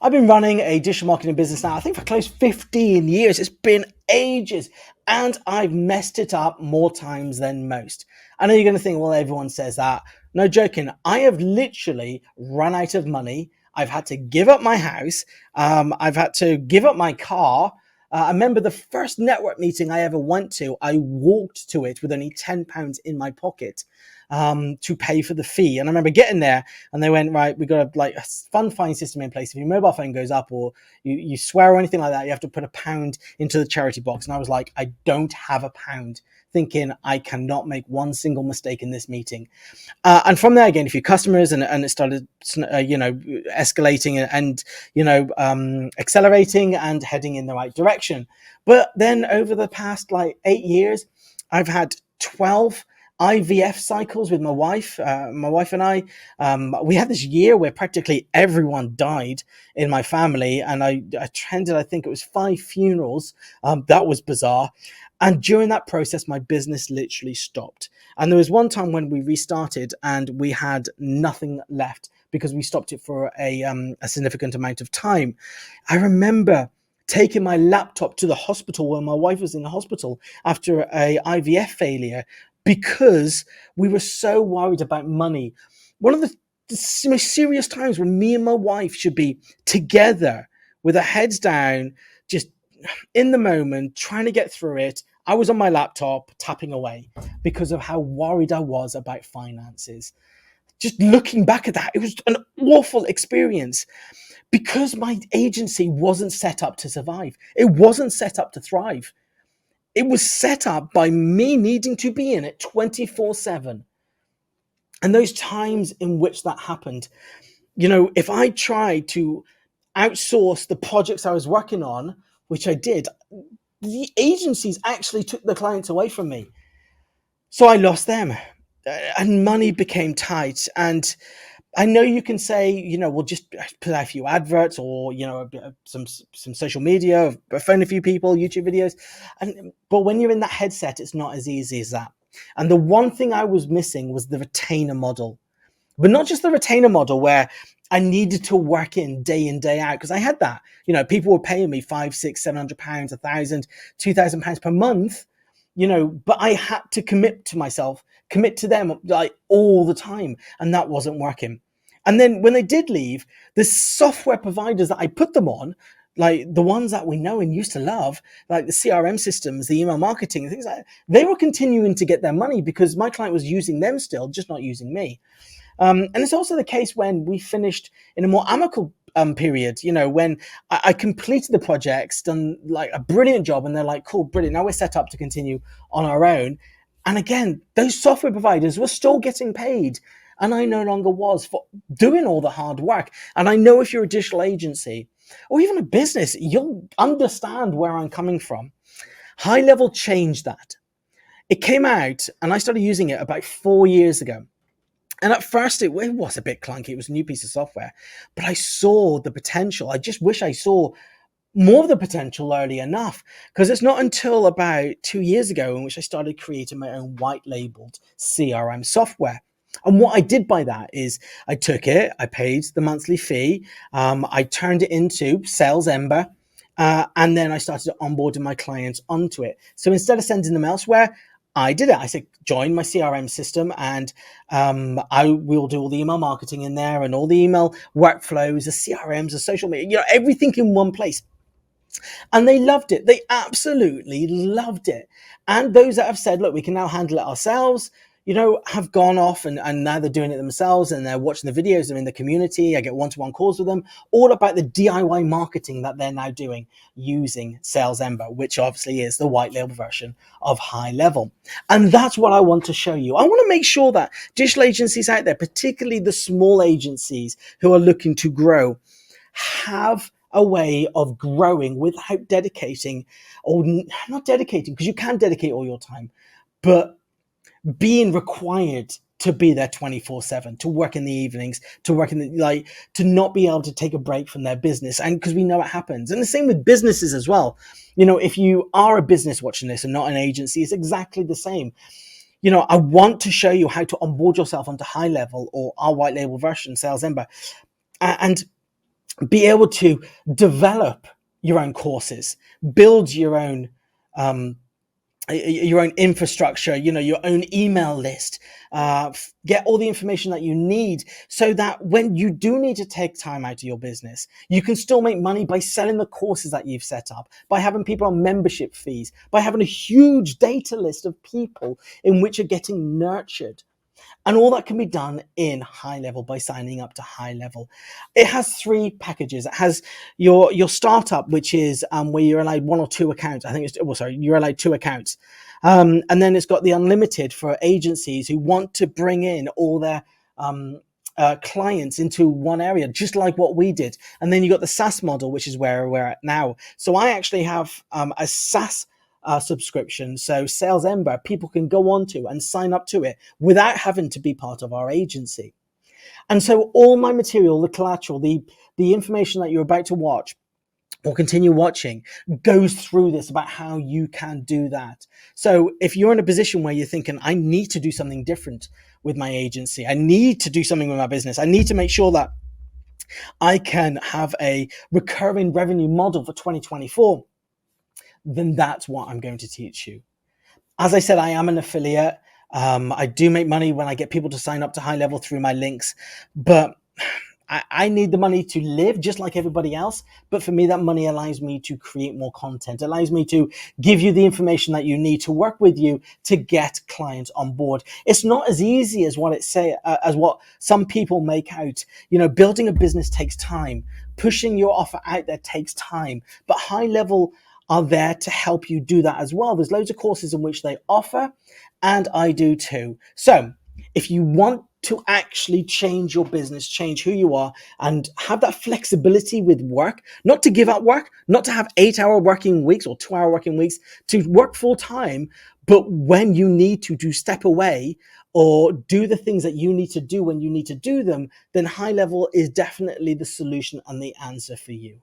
I've been running a digital marketing business now, I think for close to 15 years. It's been ages, and I've messed it up more times than most. I know you're going to think, well, everyone says that. No joking. I have literally run out of money. I've had to give up my house. I've had to give up my car. I remember the first network meeting I ever went to, I walked to it with only £10 in my pocket to pay for the fee. And I remember getting there and they went, right, we've got a fund finding system in place. If your mobile phone goes up or you swear or anything like that, you have to put £1 into the charity box. And I was like, I don't have £1, thinking I cannot make one single mistake in this meeting. And from there, again, a few customers and it started, escalating and accelerating and heading in the right direction. But then over the past 8 years, I've had 12 IVF cycles with my wife. My wife and I, we had this year where practically everyone died in my family, and I attended, I think it was 5 funerals. That was bizarre. And during that process, my business literally stopped. And there was one time when we restarted and we had nothing left because we stopped it for a significant amount of time. I remember taking my laptop to the hospital when my wife was in the hospital after a IVF failure because we were so worried about money. One of the most serious times when me and my wife should be together with our heads down, just in the moment, trying to get through it. I was on my laptop tapping away because of how worried I was about finances. Just looking back at that, it was an awful experience because my agency wasn't set up to survive. It wasn't set up to thrive. It was set up by me needing to be in it 24/7. And those times in which that happened, if I tried to outsource the projects I was working on, which I did, the agencies actually took the clients away from me. So I lost them and money became tight. And I know you can say, we'll just put out a few adverts or, some social media, phone a few people, YouTube videos. But when you're in that headset, it's not as easy as that. And the one thing I was missing was the retainer model. But not just the retainer model where I needed to work in, day out, because I had that. People were paying me £500, £600, £700, £1,000, £2,000 per month, but I had to commit to myself, commit to them all the time. And that wasn't working. And then when they did leave, the software providers that I put them on, like the ones that we know and used to love, like the CRM systems, the email marketing, things like that, they were continuing to get their money because my client was using them still, just not using me. And it's also the case when we finished in a more amicable period, when I completed the projects, done a brilliant job, and they're like, cool, brilliant. Now we're set up to continue on our own. And again, those software providers were still getting paid. And I no longer was for doing all the hard work. And I know if you're a digital agency or even a business, you'll understand where I'm coming from. HighLevel changed that. It came out and I started using it about 4 years ago. And at first it was a bit clunky. It was a new piece of software, but I saw the potential. I just wish I saw more of the potential early enough, because it's not until about 2 years ago in which I started creating my own white labeled CRM software. And what I did by that is I took it, I paid the monthly fee, I turned it into SalesEmber, and then I started onboarding my clients onto it. So instead of sending them elsewhere, I did it. I said, join my CRM system and I will do all the email marketing in there and all the email workflows, the CRMs, the social media, everything in one place. And they loved it. They absolutely loved it. And those that have said, look, we can now handle it ourselves, have gone off and now they're doing it themselves and they're watching the videos. They're in the community. I get one-to-one calls with them all about the DIY marketing that they're now doing using SalesEmber, which obviously is the white label version of HighLevel. And that's what I want to show you. I want to make sure that digital agencies out there, particularly the small agencies who are looking to grow, have a way of growing without dedicating, or not dedicating, because you can dedicate all your time, but being required to be there 24/7, to work in the evenings, to work in the, to not be able to take a break from their business. And because we know it happens. And the same with businesses as well. If you are a business watching this and not an agency, it's exactly the same. I want to show you how to onboard yourself onto HighLevel or our white label version, SalesEmber. And be able to develop your own courses, build um, your own infrastructure, your own email list, get all the information that you need so that when you do need to take time out of your business, you can still make money by selling the courses that you've set up, by having people on membership fees, by having a huge data list of people in which are getting nurtured. And all that can be done in HighLevel by signing up to HighLevel. It has three packages. It has your startup, which is where you're allowed one or two accounts. I think you're allowed two accounts. And then it's got the unlimited for agencies who want to bring in all their clients into one area, just like what we did. And then you got the SaaS model, which is where we're at now. So I actually have a SaaS subscription. So SalesEmber, people can go on to and sign up to it without having to be part of our agency. And so all my material, the collateral, the information that you're about to watch or continue watching goes through this about how you can do that. So if you're in a position where you're thinking, I need to do something different with my agency, I need to do something with my business, I need to make sure that I can have a recurring revenue model for 2024, then that's what I'm going to teach you. As I said, I am an affiliate. I do make money when I get people to sign up to HighLevel through my links, but I need the money to live just like everybody else. But for me, that money allows me to create more content, allows me to give you the information that you need to work with you to get clients on board. It's not as easy as as what some people make out. Building a business takes time. Pushing your offer out there takes time. But HighLevel are there to help you do that as well. There's loads of courses in which they offer, and I do too. So if you want to actually change your business, change who you are, and have that flexibility with work, not to give up work, not to have 8-hour working weeks or 2-hour working weeks, to work full time, but when you need to step away or do the things that you need to do when you need to do them, then HighLevel is definitely the solution and the answer for you.